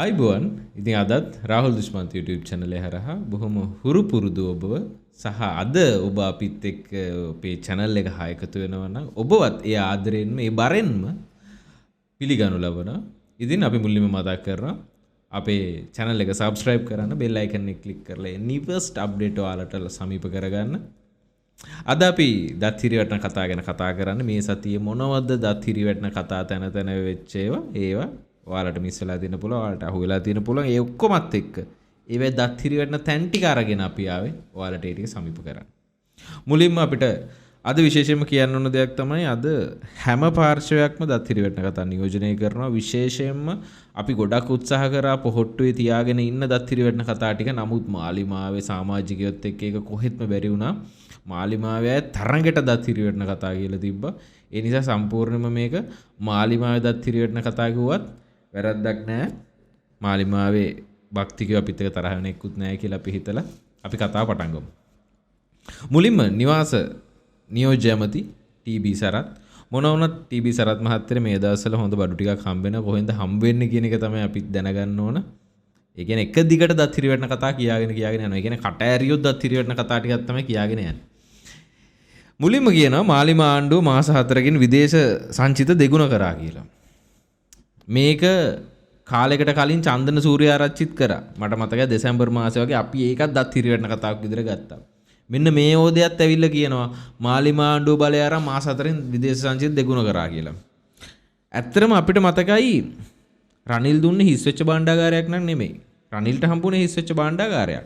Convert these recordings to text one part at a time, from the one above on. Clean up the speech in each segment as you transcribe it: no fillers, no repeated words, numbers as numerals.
ආයිබෝන් ඉතින් අදත් Rahul දුෂ්මන්ත YouTube channel එක හරහා බොහොම හුරු පුරුදු ඔබව සහ අද ඔබ අපිත් එක්ක අපේ channel එක හා එකතු වෙනවා නම් ඔබවත් ඒ ආදරයෙන්ම ඒ බරෙන්ම පිළිගනු ලබනවා. ඉතින් අපි මුලින්ම මතක් කරනවා අපේ channel එක subscribe කරන්න bell icon එක click කරලා newest update ඔයාලට සමීප කරගන්න. අද අපි දත් හිරිවැටෙන කතා ගැන කතා කරන්න. මේ සතියේ මොනවද දත් හිරිවැටෙන කතා තැන වෙච්ච ඒවා ඔයාලට මිස් වෙලා තියෙන පුළුවන්, ඔයාලට අහු වෙලා තියෙන පුළුවන්. ඒ ඔක්කොමත් එක්ක ඒවේ දත් හිරිවැටෙන තැන් ටික අරගෙන අපි ආවේ ඔයාලට ඒ ටික සමීප කරන්න. මුලින්ම අපිට අද විශේෂයෙන්ම කියන්න ඕන දෙයක් තමයි අද හැම පාර්ශවයක්ම දත් හිරිවැටෙන කතා නියෝජනය කරනවා. විශේෂයෙන්ම අපි ගොඩක් උත්සාහ කරා පොහොට්ටුවේ තියාගෙන ඉන්න දත් හිරිවැටෙන කතා ටික. නමුත් මාලිමාවේ සමාජිකයොත් එක්ක ඒක කොහෙත්ම බැරි වුණා. මාලිමාවේ තරඟට දත් හිරිවැටෙන කතා කියලා තිබ්බා. ඒ නිසා සම්පූර්ණයෙන්ම මේක මාලිමාවේ දත් හිරිවැටෙන කතා කිව්වත් වැරද්දක් නැහැ. මාලිමාවේ භක්තිකයෝ අපිත් එක්ක තරහ වෙන එක්කුත් නැහැ කියලා අපි හිතලා අපි කතාව පටන් ගමු. මුලින්ම නිවාස නියෝජ්‍ය ඇමති ටීබී සරත් මොන වුණත් ටීබී සරත් මහත්තයා මේ දවස්වල හොඳ බඩු ටිකක් හම්බ වෙනවා. කොහෙන්ද හම්බ වෙන්නේ කියන එක තමයි අපි දැනගන්න ඕන. ඒ කියන්නේ එක දිගට දත් හිරිවැටෙන කතා කියාගෙන යනවා. ඒ කියන්නේ කට ඇරියොත් දත් හිරිවැටෙන කතා ටිකක් තමයි කියාගෙන යන්නේ. මුලින්ම කියනවා මාලිමා ආණ්ඩුව මාස 4කින් විදේශ සංචිත දෙගුණ කරා කියලා. මේක කාලයකට කලින් චන්දන සූර්යාරච්චිත් කරා. මට මතකයි දෙසැම්බර් මාසේ වගේ අපි ඒකත් දත් හිරිවැටෙන කතාවක් විදිහට ගත්තා. මෙන්න මේ ඕදයත් ඇවිල්ලා කියනවා මාලිමා ආණ්ඩුව බලය අරන් මාස 4න් විදේශ සංචිත දෙගුණ කරා කියලා. ඇත්තටම අපිට මතකයි රනිල් දුන්නේ හිස් වෙච්ච භාණ්ඩාගාරයක් නම් නෙමෙයි. රනිල්ට හම්බුනේ හිස් වෙච්ච භාණ්ඩාගාරයක්.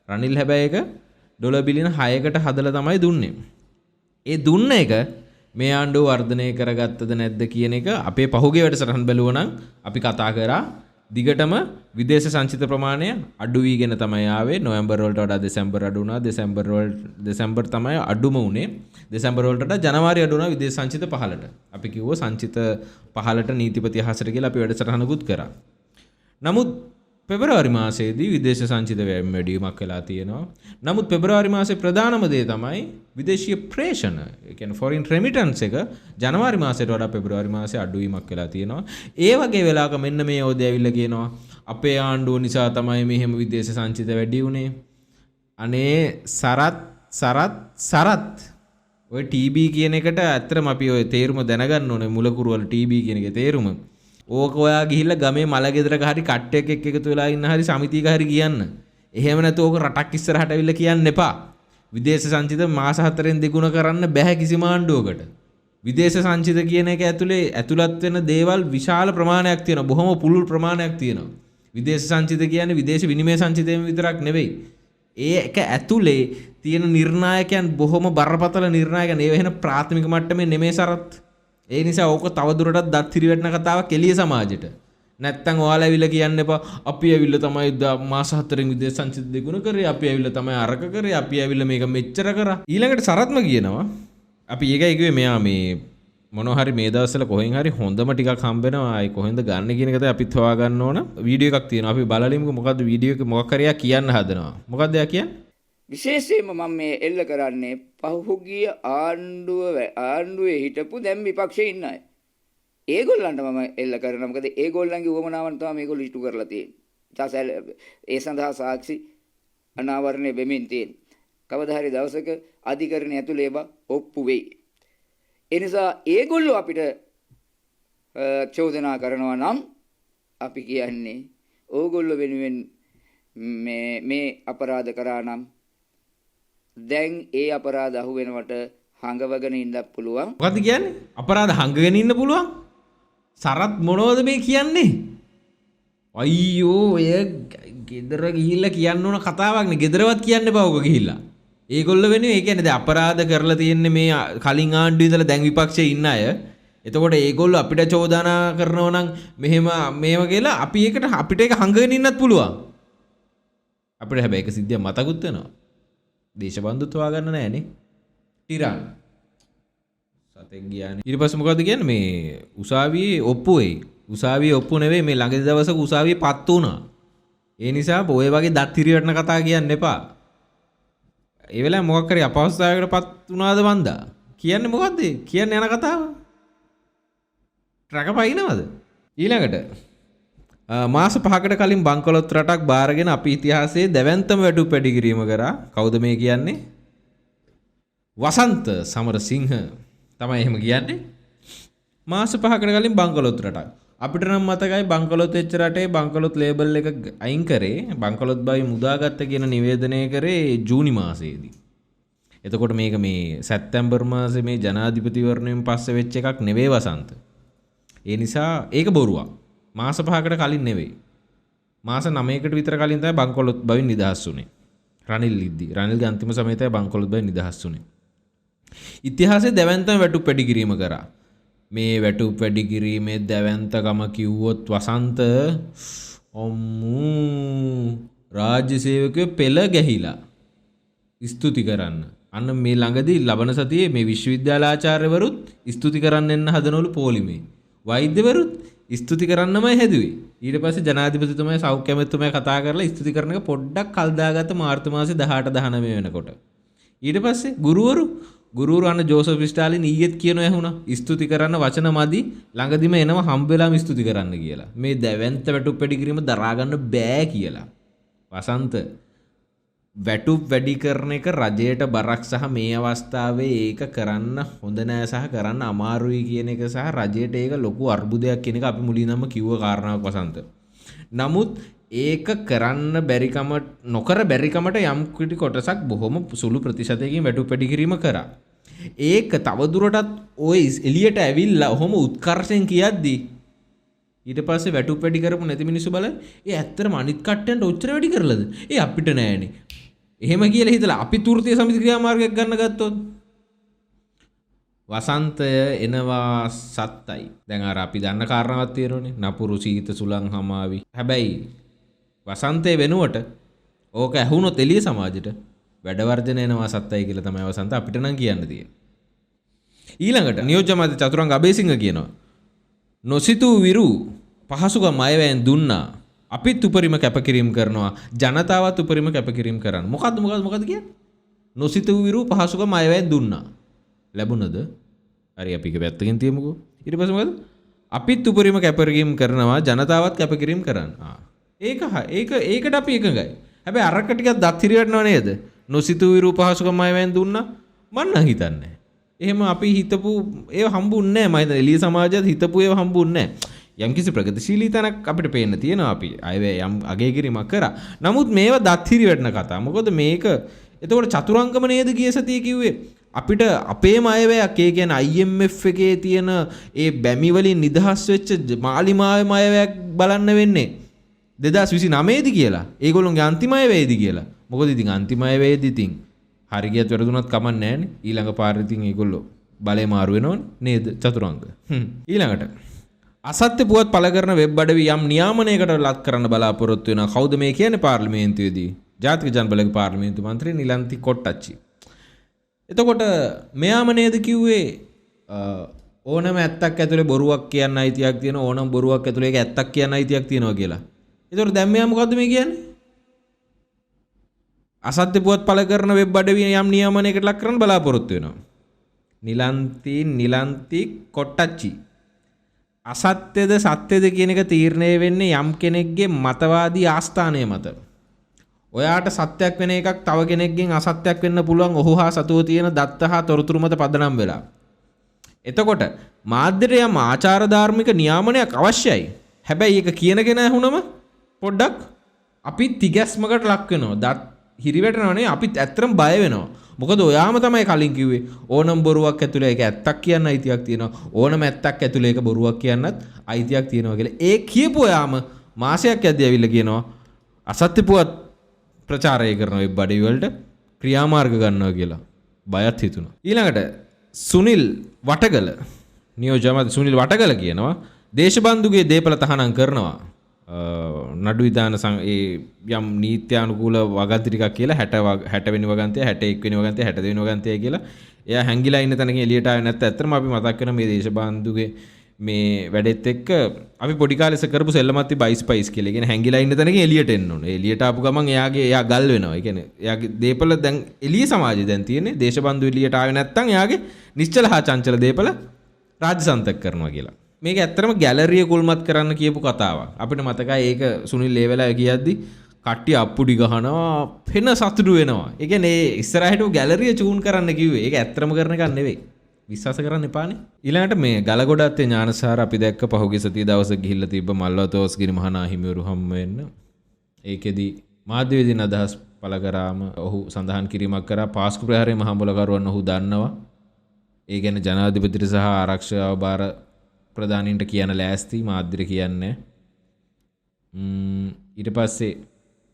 රනිල් හැබැයි ඒක ඩොලර් බිලියන 6කට හදලා තමයි දුන්නේ. ඒ දුන්න එක මේ ආණ්ඩුව වර්ධනය කරගත්තද නැද්ද කියන එක අපේ පහුගිය වැඩසටහන බැලුවා නම් අපි කතා කරා. දිගටම විදේශ සංචිත ප්‍රමාණය අඩු වීගෙන තමයි ආවේ. නොවැම්බර් වලට වඩා දෙසැම්බර් අඩු වුණා. දෙසැම්බර් තමයි අඩුම වුණේ. දෙසැම්බර් වලට වඩා ජනවාරි අඩු වුණා විදේශ සංචිත 15ට. අපි කිව්වා සංචිත 15ට නීතිපති අහසට කියලා අපි වැඩසටහනකුත් කරා. නමුත් පෙබරවාරි මාසයේදී විදේශ සංචිත වැඩිවීමක් වෙලා තියෙනවා. නමුත් පෙබරවාරි මාසයේ ප්‍රධානම දේ තමයි විදේශීය ප්‍රේෂණ. ඒ කියන්නේ foreign remittance එක ජනවාරි මාසයට වඩා පෙබරවාරි මාසයේ අඩුවීමක් වෙලා තියෙනවා. ඒ වගේ වෙලාවක මෙන්න මේ ඕදේ ඇවිල්ලා කියනවා අපේ ආණ්ඩුව නිසා තමයි මෙහෙම විදේශ සංචිත වැඩි වුණේ. අනේ සරත් ඔය TB කියන එකට ඇත්තටම අපි ඔය තේරුම දැනගන්න ඕනේ. මුලකුරු වල TB කියන එකේ තේරුම. ඕක ඔයා ගිහිල්ලා ගමේ මල ගෙදරක හරි කට්ටයක් එක්ක එකතු වෙලා ඉන්න හරි සමිතියක හරි කියන්න. එහෙම නැත්නම් ඕක රටක් ඉස්සරහට අවිල්ල කියන්න එපා. විදේශ සංචිත මාස 4න් දෙගුණ කරන්න බෑ කිසිම ආණ්ඩුවකට. විදේශ සංචිත කියන එක ඇතුළත් වෙන දේවල් විශාල ප්‍රමාණයක් තියෙනවා. බොහොම පුළුල් ප්‍රමාණයක් තියෙනවා. විදේශ සංචිත කියන්නේ විදේශ විනිමය සංචිතයෙන් විතරක් නෙවෙයි. ඒක ඇතුලේ තියෙන නිර්ණායකයන් බොහොම බරපතල නිර්ණායකයන්. ඒ වෙන ප්‍රාථමික මට්ටමේ නෙමෙයි සරත්. ඒ නිසා ඕක තවදුරටත් දත් හිරිවැටෙන කතාවක් එළිය සමාජෙට. නැත්තම් ඔයාලා ඇවිල්ලා කියන්න එපා අපි ඇවිල්ලා තමයි මාස 4න් විදේශ සංචිත දෙගුණ කරේ, අපි ඇවිල්ලා තමයි අරක කරේ, අපි ඇවිල්ලා මේක මෙච්චර කරා. ඊළඟට සරත්ම කියනවා අපි ඒකයි කිව්වේ මෙයා මේ මොනවා හරි මේ දවස්වල කොහෙන් හරි හොඳම ටිකක් හම්බ වෙනවා. ආයි කොහෙන්ද ගන්න කියන එක තමයි අපිත් හොයාගන්න ඕන. වීඩියෝ එකක් තියෙනවා. අපි බලලිමුකෝ මොකද්ද වීඩියෝ එක මොකක් හරියක් කියන්න හදනවා. මොකද්ද එයා කියන්නේ? විශේෂයෙන්ම මම මේ එල්ල කරන්නේ පහුගිය ආණ්ඩුවේ හිටපු දැන් විපක්ෂයේ ඉන්න අය. ඒගොල්ලන්ට මම එල්ල කරනවා. මොකද ඒගොල්ලන්ගේ උවමනාවන් තමයි මේගොල්ලෝ ඉෂ්ටු කරලා තියෙන්නේ. ඒ සඳහා සාක්ෂි අනාවරණය වෙමින් තියෙන්නේ. කවදා හරි දවසක අධිකරණය ඇතුලේ ඒවා ඔප්පු වෙයි. ඒ නිසා ඒගොල්ලෝ අපිට චෝදනා කරනවා නම් අපි කියන්නේ ඕගොල්ලෝ වෙනුවෙන් මේ අපරාධ කරා නම් දැන් ඒ අපරාධ අහු වෙනවට හංගවගෙන ඉන්න පුළුවන්. මොකද්ද කියන්නේ? අපරාධ හංගගෙන ඉන්න පුළුවන්? සරත් මොනවද මේ කියන්නේ? අයියෝ ඔය ගෙදර ගිහිල්ලා කියන්න ඕන කතාවක් නේ. ගෙදරවත් කියන්න එපා ඔක ගිහිල්ලා. ඒගොල්ලෝ වෙනුවෙන් ඒ කියන්නේ දැන් අපරාධ කරලා තියෙන්නේ මේ කලින් ආණ්ඩුවේ ඉඳලා දැන් විපක්ෂයේ ඉන්න අය. එතකොට ඒගොල්ලෝ අපිට චෝදනා කරනවා නම් මේව කියලා අපි ඒකට අපිට ඒක හංගගෙන ඉන්නත් පුළුවන්. අපිට හැබැයි ඒක සිද්ධිය මතකුත් වෙනවා. දේශබන්දුත් හොයාගන්න නැහනේ. ටිරන් සතෙක් ගියානේ. ඊට පස්සේ මොකද්ද කියන්නේ මේ උසාවියේ ඔප්පු වෙයි. උසාවියේ ඔප්පු නෙවෙයි මේ ළඟදී දවසක උසාවියේ පත් වුණා. ඒ නිසා ඔය වගේ දත් හිරිවැටෙන කතා කියන්න එපා. ඒ වෙලාවේ මොකක් හරි අපහසුතාවයකට පත් වුණාද වන්දා? කියන්නේ මොකද්ද? කියන්න යන කතාව. රකපයින්නවද? ඊළඟට මාස 5කට කලින් බංකොලොත් රටක් බාරගෙන අපි ඉතිහාසයේ දැවැන්තම වැටුප් වැඩි කිරීම කරා. කවුද මේ කියන්නේ? වසන්ත සමරසිංහ තමයි එහෙම කියන්නේ. මාස 5කට කලින් බංකොලොත් රටක්. අපිට නම් මතකයි බංකොලොත් වෙච්ච රටේ බංකොලොත් ලේබල් එක අයින් කරේ බංකොලොත් බයි මුදාගත්ත කියන නිවේදනය කරේ ජූනි මාසයේදී. එතකොට මේක මේ සැප්තැම්බර් මාසේ මේ ජනාධිපතිවරණයෙන් පස්සේ වෙච්ච එකක් නෙවෙයි වසන්ත. ඒ නිසා ඒක බොරුවක්. මාස 5කට කලින් නෙවෙයි. මාස 9කට විතර කලින් තමයි බංකොලොත් බවින් නිදහස් වුනේ. රනිල් ඉද්දි. රනිල්ගේ අන්තිම සමයේ තමයි බංකොලොත් බවින් නිදහස් වුනේ. ඉතිහාසයේ දැවැන්තම වැටුප් වැඩි කිරීම කරා. මේ වැටුප් වැඩි කිරීමේ දැවැන්තකම කිව්වොත් වසන්ත රාජ්‍ය සේවකයෝ පෙළ ගැහිලා ස්තුති කරන්න. අන්න මේ ළඟදී ලබන සතියේ මේ විශ්වවිද්‍යාල ආචාර්යවරුත් ස්තුති කරන්න එන්න හදනවලු පොලිමේ. වෛද්‍යවරුත් ස්තුති කරන්නමයි හැදුවේ. ඊට පස්සේ ජනාධිපතිතුමා සෞඛ්‍ය ඇමතිතුමා කතා කරලා ස්තුති කරන එක පොඩ්ඩක් කල් දාගත්ත මාර්තු මාසේ 18 19 වෙනකොට. ඊට පස්සේ ගුරුවරු අන්න ජෝසප් ස්ටාලින් ඊයේත් කියනවා ඇහුණා ස්තුති කරන්න වචන මදි ළඟදිම එනවා හම්බ වෙලාම ස්තුති කරන්න කියලා. මේ දැවැන්ත වැටුප් වැඩි කිරීම දරා ගන්න බෑ කියලා. වසන්ත වැටුප් වැඩි කරන එක රජයට බරක් සහ මේ අවස්ථාවේ ඒක කරන්න හොඳ නෑ සහ කරන්න අමාරුයි කියන එක සහ රජයට ඒක ලොකු අර්බුදයක් කියන එක අපි මුලින්ම කිව්ව කාරණාවක් වසන්ත. නමුත් ඒක කරන්න බැරිකම නොකර බැරිකමට යම් කිසි කොටසක් බොහොම සුළු ප්‍රතිශතයකින් වැටුප් වැඩි කිරීම කරා. ඒක තවදුරටත් ওই එළියට ඇවිල්ලා ඔහොම උත්කර්ෂයෙන් කියද්දි ඊට පස්සේ වැටුප් වැඩි කරපු නැති මිනිස්සු බලයි ඒ ඇත්තටම අනිත් කට්ටෙන්ට ඔච්චර වැඩි කරලාද? ඒ අපිට නෑනේ. එහෙම කියලා හිතලා අපි තෘතීය සමිති ක්‍රියාමාර්ගයක් ගන්න ගත්තොත් වසන්තය එනවා සත්තයි. දැන් අර අපි දන්න කාරණාවක් තියෙනවනේ. නපුරු සීත සුලං හමාවි. හැබැයි වසන්තේ වෙනුවට ඕක ඇහුනොත් එළිය සමාජයට වැඩ වර්ජන එනවා සත්තයි කියලා තමයි වසන්ත අපිට නම් කියන්න තියෙන්නේ. ඊළඟට නියෝජ්‍ය අමාත්‍ය චතුරංග අබේසිංහ කියනවා නොසිතූ විරු පහසුකම් අයවැයෙන් දුන්නා. අපිත් උපරිම කැපකිරීම කරනවා. ජනතාවත් උපරිම කැපකිරීම කරන්න. මොකද්ද කියන්නේ? නොසිතූ විරු පහසුකම් අයවැයෙන් දුන්නා. ලැබුණද? හරි අපි ඒක පැත්තකින් තියමුකෝ. ඊට පස්සේ මොකද? අපිත් උපරිම කැපකිරීම කරනවා. ජනතාවත් කැපකිරීම කරන්න. ඒකට අපි එකඟයි. හැබැයි අරක ටිකක් දත් හිරිවටනව නේද? නොසිතූ විරු පහසුකම් අයවැයෙන් දුන්නා. මන් නම් හිතන්නේ. එහෙම අපි හිතපු ඒව හම්බුන්නේ නැහැ. මම හිතන්නේ එළිය සමාජයත් හිතපු ඒව හම්බුන්නේ නැහැ. යම්කිසි ප්‍රගතිශීලී තැනක් අපිට පේන්න තියෙනවා. අපි අයවැය යම් අගය කිරීමක් කරා. නමුත් මේව දත් හිරිවටන කතා. මොකද මේක එතකොට චතුරංගම නේද ගිය සතියේ කිව්වේ අපිට අපේම අයවැයක් ඒ කියන්නේ IMF එකේ තියෙන ඒ බැමි වලින් නිදහස් වෙච්ච මාලිමාවේ අයවැයක් බලන්න වෙන්නේ 2029 දී කියලා. ඒගොල්ලෝගේ අන්තිම අයවැයේදී කියලා. මොකද ඉතින් අන්තිම අයවැයේදී ඉතින් හරි ගියත් වැරදුනත් කමක් නැහැ නේ. ඊළඟ පාරේ ඉතින් ඒගොල්ලෝ බලේ මාරු වෙනවනේ නේද චතුරංග. ඊළඟට අසත්‍ය පුවත් පළ කරන වෙබ් අඩවි යම් නියාමනයකට ලක් කරන්න බලාපොරොත්තු වෙනවා. කවුද මේ කියන්නේ පාර්ලිමේන්තුවේදී? ජාතික ජනබලගේ පාර්ලිමේන්තු මන්ත්‍රී නිලන්ති කොට්ටච්චි. එතකොට මෙයාම නේද කිව්වේ ඕනම ඇත්තක් ඇතුලේ බොරුවක් කියන්න අයිතියක් තියෙනවා. ඕනම බොරුවක් ඇතුලේ ඒක ඇත්තක් කියන්න අයිතියක් තියෙනවා කියලා. එතකොට දැන් මෙයා මොකද්ද මේ කියන්නේ? අසත්‍ය පුවත් පළ කරන වෙබ් අඩවි යම් නියාමනයකට ලක් කරන්න බලාපොරොත්තු වෙනවා. නිලන්ති කොට්ටච්චි. අසත්‍යද සත්‍යද කියන එක තීරණය වෙන්නේ යම් කෙනෙක්ගේ මතවාදී ආස්ථානය මත. ඔයාට සත්‍යයක් වෙන එකක් තව කෙනෙක්ගෙන් අසත්‍යයක් වෙන්න පුළුවන් ඔහු හා සතුව තියෙන දත්ත හා තොරතුරු මත පදනම් වෙලා. එතකොට මාධ්‍යට යම් ආචාර ධාර්මික නියාමනයක් අවශ්‍යයි. හැබැයි ඒක කියන කෙනා වුණම පොඩ්ඩක් අපි තිගැස්මකට ලක් වෙනවා. දත් හිරිවැටෙනවා නේ. අපිත් ඇත්තටම බය වෙනවා. මොකද ඔයාම තමයි කලින් කිව්වේ ඕනම බොරුවක් ඇතුලේ ඒක ඇත්තක් කියන්න අයිතියක් තියෙනවා. ඕනම ඇත්තක් ඇතුලේ ඒක බොරුවක් කියන්නත් අයිතියක් තියෙනවා කියලා. ඒ කියපු ඔයාම මාසයක් යද්දී ඇවිල්ලා කියනවා අසත්‍ය පුවත් ප්‍රචාරය කරන වෙබ් අඩවි වලට ක්‍රියාමාර්ග ගන්නවා කියලා. බයත් හිතුණා. ඊළඟට සුනිල් වටගල නියෝජ්‍ය අමාත්‍ය සුනිල් වටගල කියනවා දේශබන්දුගේ දේපල තහනම් කරනවා. නඩු විධාන යම් නීත්‍යානුකූල වගන්ති ටිකක් කියලා 60 වෙනි වගන්තිය 61 වෙනි වගන්තිය 60 වෙනි වගන්තිය කියලා එයා හැංගිලා ඉන්න තැනකින් එළියට ආවේ නැත්නම් ඇත්තටම අපි මතක් කරන මේ දේශබන්දුගේ මේ වැඩෙත් එක්ක අපි පොඩි කාලේ කරපු සෙල්ලමත්ති බයිස්පයිස් කියලා. ඒ කියන්නේ හැංගිලා ඉන්න තැනකින් එළියට එන්න ඕනේ. එළියට ආපු ගමන් එයා ගල් වෙනවා. ඒ කියන්නේ එයාගේ දේපල දැන් එළිය සමාජයේ දැන් තියෙන්නේ දේශබන්දු එළියට ආවේ නැත්නම් එයාගේ නිශ්චල හා චංචල දේපල රාජ්‍ය සන්තක කරනවා කියලා. මේක ඇත්තටම ගැලරිය කුල්මත් කරන්න කියපු කතාවක්. අපිට මතකයි ඒක සුනිල් ඒ වෙලාවේ කියද්දි කට්ටිය අප්පුඩි ගහනවා පෙන සතුටු වෙනවා. ඒ කියන්නේ ඉස්සරහට ගැලරිය චූන් කරන්න කිව්වේ. ඒක ඇත්තටම කරන එකක් නෙවෙයි. විශ්වාස කරන්න එපානේ. ඊළඟට මේ ගලගොඩත්තේ ඥානසාර අපි දැක්ක පහුගිය සතිය දවසක ගිහිල්ලා තිබ්බ මල්වතෝස්ගිරි මහා හිමිවරු හම්බ වෙන්න. ඒකෙදි මාධ්‍යවේදීන් අදහස් පළ කරාම ඔහු සඳහන් කිරීමක් කරා පාස්කු ප්‍රහාරයේ මහඹලකරුවන් ඔහු දන්නවා. ඒ ගැන ජනාධිපතිට සහ ආරක්ෂක භාර ප්‍රධානීන්ට කියන ලෑස්ති මාධ්‍යට කියන්නේ. ඊට පස්සේ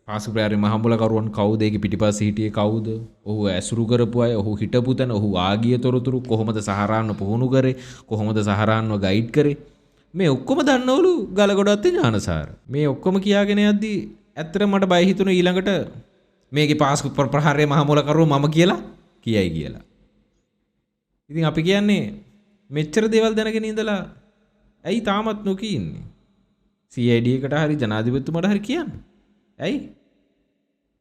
පාස්කු ප්‍රහාරයේ මහඹලකරුවන් කවුද? ඒකේ පිටිපස්සේ හිටියේ කවුද? ඔහු ඇසුරු කරපු අය, ඔහු හිටපු තැන, ඔහු ආගිය තොරතුරු කොහොමද සහරාන්ව පුහුණු කරේ? කොහොමද සහරාන්ව ගයිඩ් කරේ? මේ ඔක්කොම දන්නවලු ගලගොඩත්තේ ඥානසාර. මේ ඔක්කොම කියාගෙන යද්දී ඇත්තටම මට බය හිතුණා ඊළඟට මේකේ පාස්කු ප්‍රහාරයේ මහඹලකරුවෝ මම කියලා කියයි කියලා. ඉතින් අපි කියන්නේ මෙච්චර දේවල් දැනගෙන ඉඳලා ඇයි තාමත් නොකී ඉන්නේ? CID එකට හරි ජනාධිපතිතුමාට හරි කියන්න. ඇයි?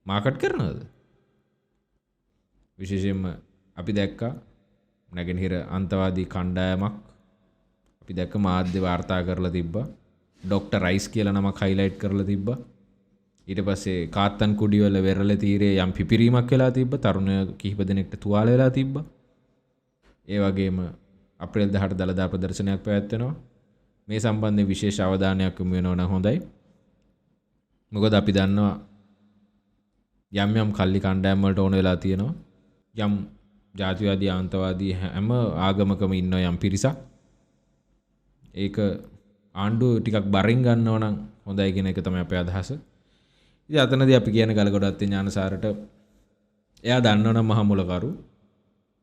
මාකට් කරනවද? විශේෂයෙන්ම අපි දැක්කා නැගෙනහිර අන්තවාදී කණ්ඩායමක් අපි දැක්ක මාධ්‍ය වාර්තා කරලා තිබ්බා. ඩොක්ටර් රයිස් කියලා නමක් හයිලයිට් කරලා තිබ්බා. ඊට පස්සේ කාත්තන් කුඩිවල වෙරළ තීරයේ යම් පිපිරීමක් වෙලා තිබ්බා. තරුණයෝ කිහිප දෙනෙක්ට තුවාල වෙලා තිබ්බා. ඒ වගේම අප්‍රේල් 18 දළදා ප්‍රදර්ශනයක් පැවැත්වෙනවා. මේ සම්බන්ධයෙන් විශේෂ අවධානයක් යොමු වෙනවා නම් හොඳයි. මොකද අපි දන්නවා යම් යම් කල්ලි කණ්ඩායම් වලට ඕන වෙලා තියෙනවා. යම් ජාතිවාදී අන්තවාදී හැම ආගමකම ඉන්න යම් පිරිසක්. ඒක ආණ්ඩුව ටිකක් බරින් ගන්නවා නම් හොඳයි කියන එක තමයි අපේ අදහස. ඉතින් අතනදී අපි කියන ගලගොඩත්තේ ඥානසාරට එයා දන්නවනම් මහා මුලකරු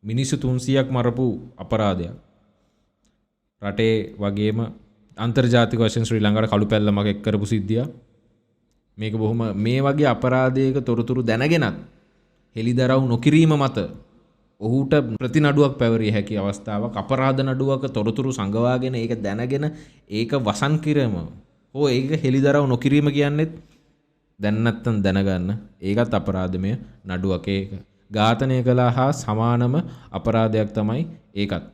මිනිස්සු 300ක් මරපු අපරාධයක්. රටේ වගේම අන්තර්ජාතික වශයෙන් ශ්‍රී ලංකාවට කළු පැල්ලමක් එක් කරපු සිද්ධියක්. මේක බොහොම මේ වගේ අපරාධයක තොරතුරු දැනගෙනත් හෙළිදරව් නොකිරීම මත ඔහුට ප්‍රතිනඩුවක් පැවරිය හැකි අවස්ථාවක්. අපරාධ නඩුවක තොරතුරු සංගවාගෙන ඒක දැනගෙන ඒක වසන් කිරීම හෝ ඒක හෙළිදරව් නොකිරීම කියන්නේත් දැන් නැත්තම් දැනගන්න ඒකත් අපරාධමය නඩුවක. ඒක ඝාතනය කළා හා සමානම අපරාධයක් තමයි ඒකත්.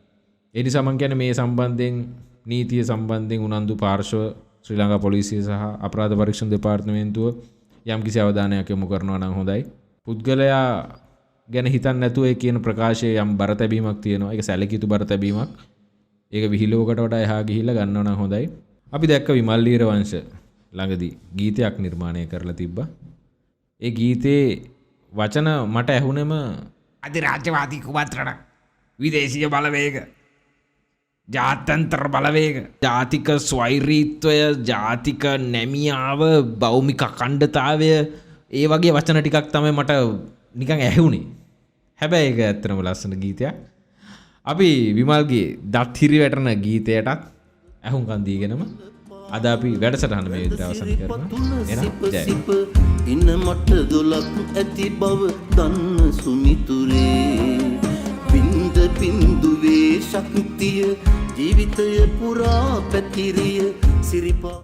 ඒ නිසා මම කියන්නේ මේ සම්බන්ධයෙන් නීතිය සම්බන්ධයෙන් උනන්දු පාර්ශව ශ්‍රී ලංකා පොලිසිය සහ අපරාධ පරීක්ෂණ දෙපාර්තමේන්තුව යම් කිසි අවධානයක් යොමු කරනවා නම් හොඳයි. පුද්ගලයා ගැන හිතන්නේ නැතුව ඒ කියන ප්‍රකාශයේ යම් බර තැබීමක් තියෙනවා. ඒක සැලකියුතු බර තැබීමක්. ඒක විහිළුවකට වඩා එහා ගිහිල්ලා ගන්නව නම් හොඳයි. අපි දැක්ක විමල් වීරවංශ ළඟදී ගීතයක් නිර්මාණය කරලා තිබ්බා. ඒ ගීතේ වචන මට ඇහුනෙම අධිරාජ්‍යවාදී කුමන්ත්‍රණ, විදේශීය බලවේග, ජාත්‍යන්තර බලවේග, ජාතික ස්වෛරීත්වය, ජාතික නැමියාව, භෞමික අඛණ්ඩතාවය, ඒ වගේ වචන ටිකක් තමයි මට නිකන් ඇහුනේ. හැබැයි ඒක ඇත්තටම ලස්සන ගීතයක්. අපි විමල්ගේ දත් හිරි වැටෙන ගීතයටත් ඇහුම්කන් දීගෙනම අද අපි වැඩසටහන මේ විදිහට අවසන් කරනවා. එහෙනම් ජය. ඉන්න මට දොලක් ඇති බව දන්න සුමිතුරේ, බින්ද බින්දුවේ ශක්තිය ජීවිතය පුරා පැතිරිය සිරිපා